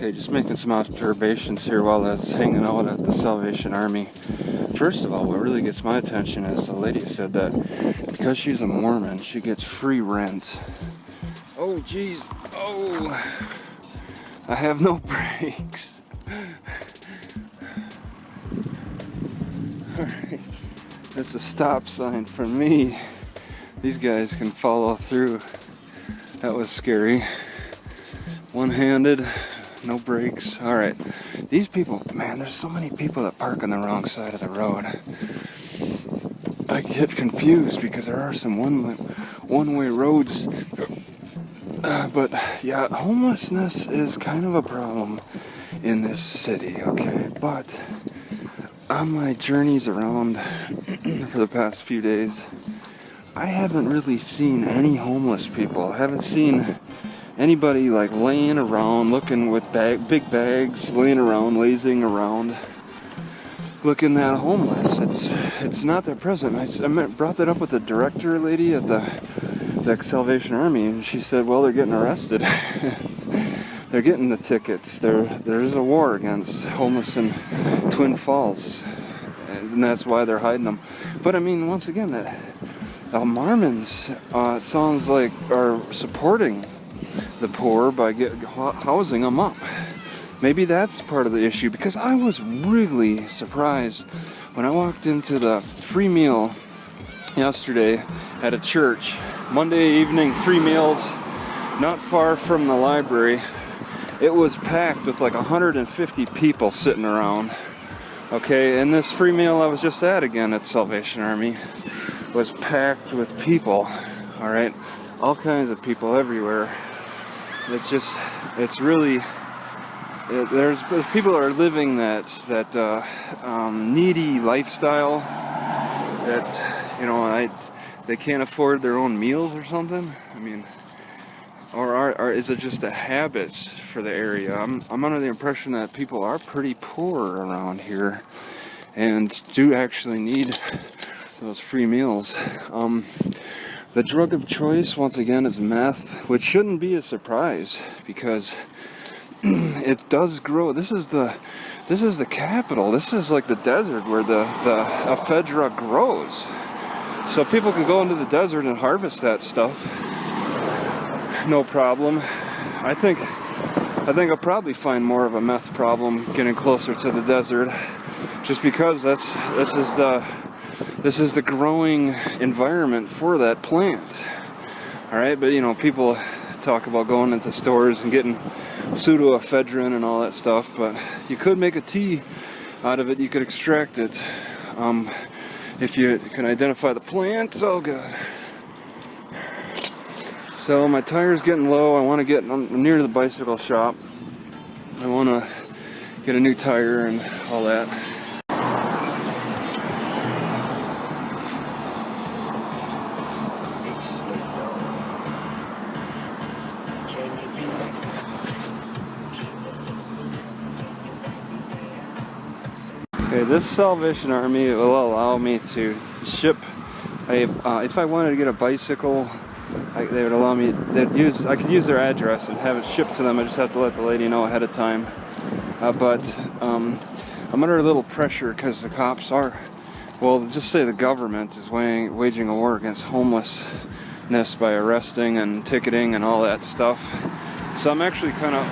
Okay, just making some observations here while I was hanging out at the Salvation Army. First of all, what really gets my attention is the lady said that because she's a Mormon, she gets free rent. Oh, geez. Oh, I have no brakes. Alright, that's a stop sign for me. These guys can follow through. That was scary. One-handed, no brakes. Alright, these people, man, there's so many people that park on the wrong side of the road. I get confused because there are some one-way roads. But yeah, homelessness is kind of a problem in this city, okay? But on my journeys around for the past few days, I haven't really seen any homeless people. I haven't seen anybody like laying around, looking with big bags, laying around, lazing around, looking that homeless. It's not that present. I brought that up with the director lady at the Salvation Army, and she said, well, they're getting arrested. They're getting the tickets. There's a war against homeless in Twin Falls, and that's why they're hiding them. But I mean, once again, the Mormons sounds like are supporting the poor by housing them up. Maybe that's part of the issue, because I was really surprised when I walked into the free meal yesterday at a church. Monday evening free meals, not far from the library. It was packed with like 150 people sitting around. Okay, and this free meal I was just at again at Salvation Army was packed with people. All right, all kinds of people everywhere. It's really, there's people that are living that needy lifestyle that, you know, they can't afford their own meals or something. I mean, or is it just a habit for the area? I'm under the impression that people are pretty poor around here and do actually need those free meals. The drug of choice, once again, is meth, which shouldn't be a surprise because it does grow. This is the capital. This is like the desert where the ephedra grows. So people can go into the desert and harvest that stuff, no problem. I think I'll probably find more of a meth problem getting closer to the desert, just because this is the growing environment for that plant. All right, but you know, people talk about going into stores and getting pseudoephedrine and all that stuff, but you could make a tea out of it. You could extract it if you can identify the plant. Oh god. So my tire's getting low. I want to get near the bicycle shop. I want to get a new tire and all that. Okay, this Salvation Army will allow me to ship if I wanted to get a bicycle, they would allow me. I could use their address and have it shipped to them. I just have to let the lady know ahead of time. But I'm under a little pressure because the cops are, well, just say the government is waging a war against homelessness by arresting and ticketing and all that stuff. So I'm actually kind of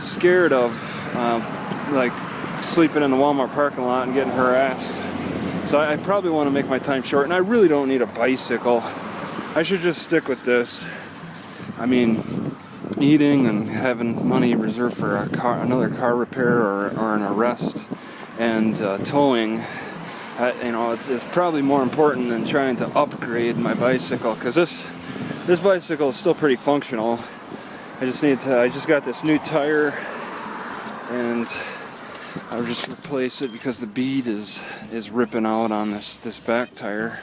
scared of like sleeping in the Walmart parking lot and getting harassed. So I probably want to make my time short, and I really don't need a bicycle. I should just stick with this. I mean, eating and having money reserved for another car repair or an arrest, and towing, it's probably more important than trying to upgrade my bicycle, because this bicycle is still pretty functional. I just got this new tire, and I'll just replace it because the bead is ripping out on this back tire.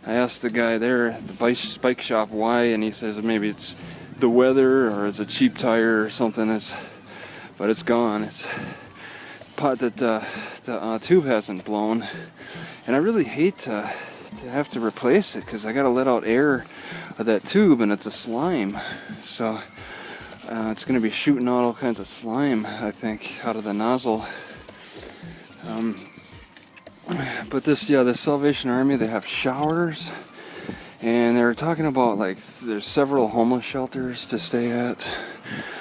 I asked the guy there at the bike shop why, and he says maybe it's the weather or it's a cheap tire or something. But it's gone. It's pot that the tube hasn't blown, and I really hate to have to replace it because I gotta let out air of that tube, and it's a slime. So it's gonna be shooting out all kinds of slime, I think, out of the nozzle. But this Salvation Army, they have showers, and they're talking about like there's several homeless shelters to stay at.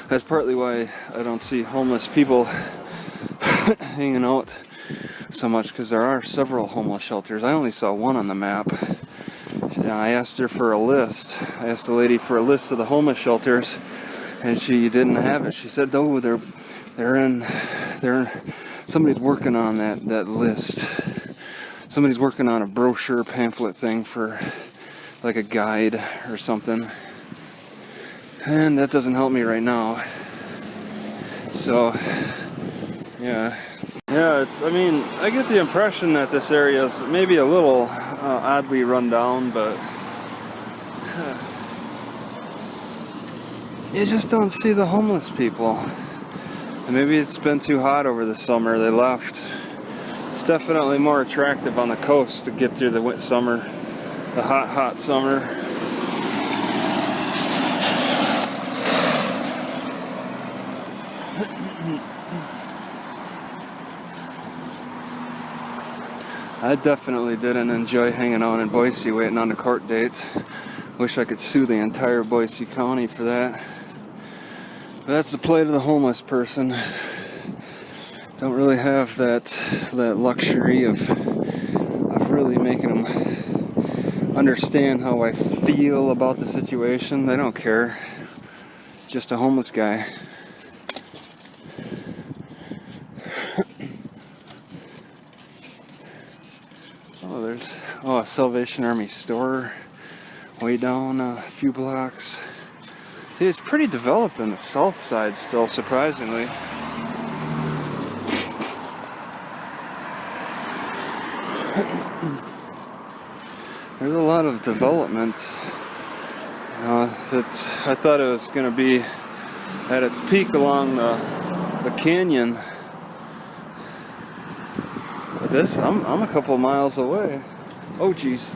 That's partly why I don't see homeless people hanging out so much, because there are several homeless shelters. I only saw one on the map. I asked her for a list. I asked the lady for a list of the homeless shelters, and she didn't have it. She said, "Oh, they're in somebody's working on that list. Somebody's working on a brochure pamphlet thing for like a guide or something." And that doesn't help me right now. So, yeah, I mean, I get the impression that this area is maybe a little oddly run down, but you just don't see the homeless people. And maybe it's been too hot over the summer, they left. It's definitely more attractive on the coast to get through the summer, the hot summer. I definitely didn't enjoy hanging out in Boise waiting on a court date. Wish I could sue the entire Boise County for that. But that's the plight of the homeless person. Don't really have that luxury of really making them understand how I feel about the situation. They don't care. Just a homeless guy. There's a Salvation Army store way down a few blocks. See, it's pretty developed on the south side still, surprisingly. There's a lot of development. I thought it was going to be at its peak along the canyon. But I'm a couple miles away. Oh geez.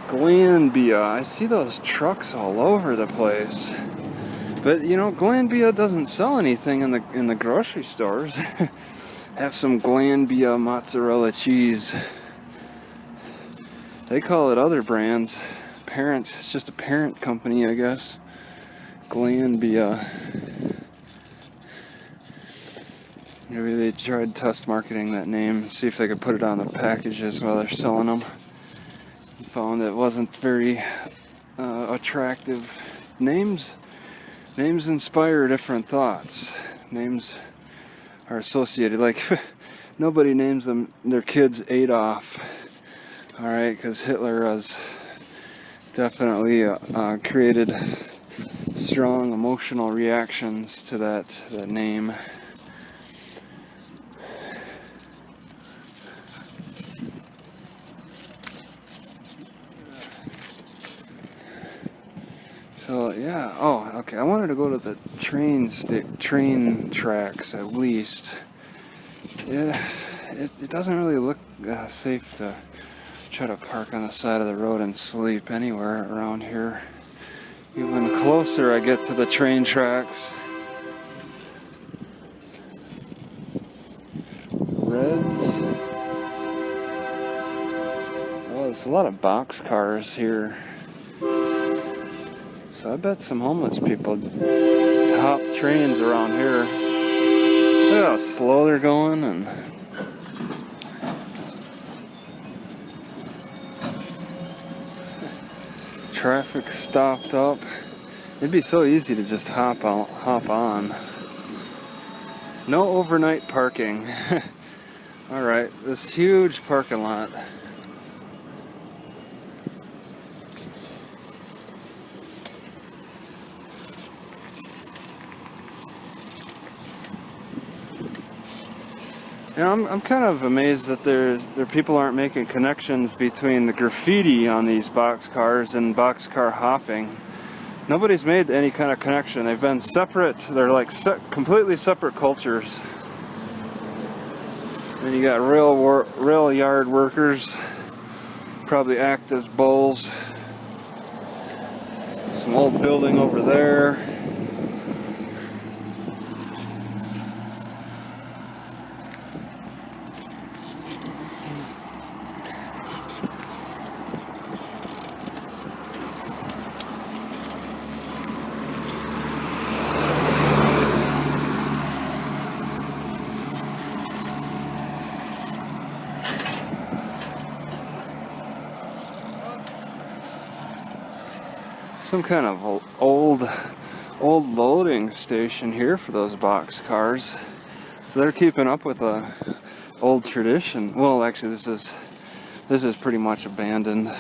Glanbia. I see those trucks all over the place. But you know, Glanbia doesn't sell anything in the grocery stores. Have some Glanbia mozzarella cheese. They call it other brands. Parents. It's just a parent company, I guess. Glanbia. Maybe they tried test marketing that name, see if they could put it on the packages while they're selling them. Found it wasn't very attractive. Names inspire different thoughts. Names are associated. Like nobody names their kids Adolf. All right, because Hitler has definitely created strong emotional reactions to that name. So yeah, okay. I wanted to go to the train tracks at least. Yeah, it doesn't really look safe to try to park on the side of the road and sleep anywhere around here. Even closer I get to the train tracks. Reds. Oh, there's a lot of box cars here. So I bet some homeless people hop trains around here. Look how slow they're going, and traffic stopped up. It'd be so easy to just hop on. No overnight parking. All right, this huge parking lot. You know, I'm kind of amazed that there people aren't making connections between the graffiti on these boxcars and boxcar hopping. Nobody's made any kind of connection. They've been separate. They're like completely separate cultures. Then you got rail yard workers, probably act as bulls. Some old building over there. Some kind of old loading station here for those box cars. So they're keeping up with a old tradition. Well, actually, this is pretty much abandoned.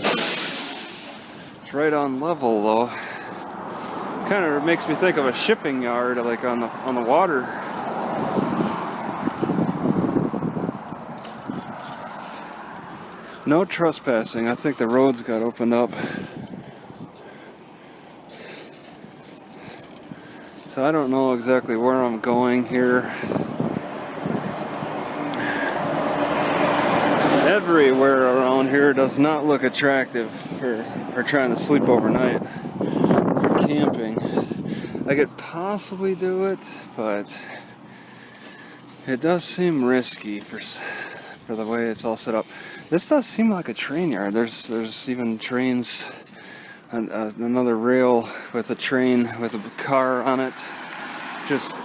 It's right on level though. Kind of makes me think of a shipping yard, like on the water. No trespassing. I think the roads got opened up. So I don't know exactly where I'm going here. Everywhere around here does not look attractive for trying to sleep overnight, for camping. I could possibly do it, but it does seem risky for the way it's all set up. This does seem like a train yard. There's even trains, another rail with a train with a car on it, just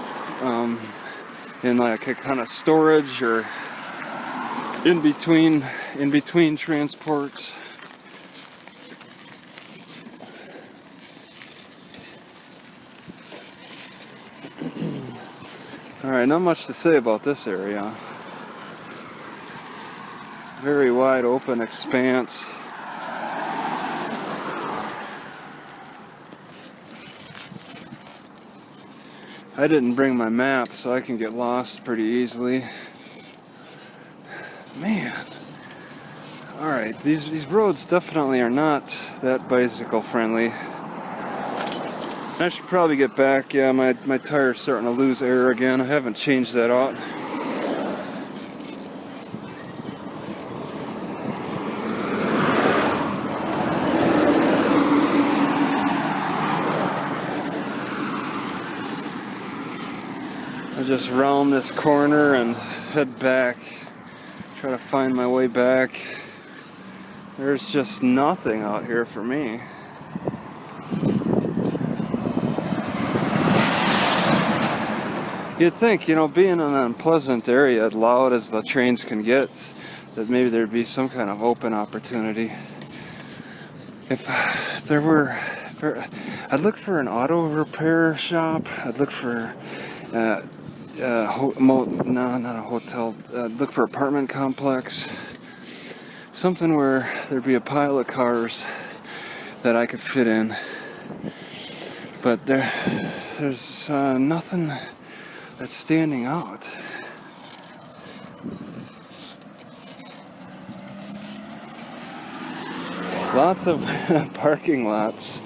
in like a kind of storage or in between transports. All right, not much to say about this area. It's a very wide open expanse. I didn't bring my map, so I can get lost pretty easily. Man. Alright, these roads definitely are not that bicycle friendly. I should probably get back. Yeah, my tire's starting to lose air again. I haven't changed that out. I'll just round this corner and head back. Try to find my way back. There's just nothing out here for me. You'd think, being in an unpleasant area, as loud as the trains can get, that maybe there'd be some kind of open opportunity. If there were, I'd look for an auto repair shop. I'd look for, not a hotel. Look for apartment complex. Something where there'd be a pile of cars that I could fit in. But there's nothing that's standing out. Lots of parking lots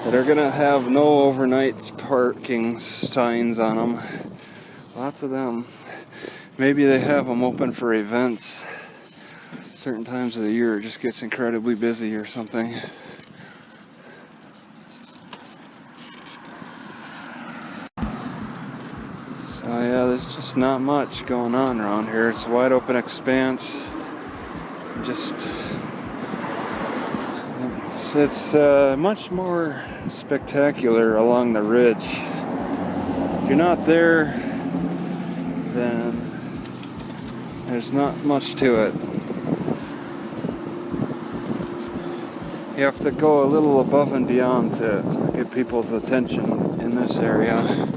that are gonna have no overnight parking signs on them. Lots of them. Maybe they have them open for events. Certain times of the year it just gets incredibly busy or something. So yeah, there's just not much going on around here. It's a wide open expanse. It's much more spectacular along the ridge. If you're not there, then there's not much to it. You have to go a little above and beyond to get people's attention in this area.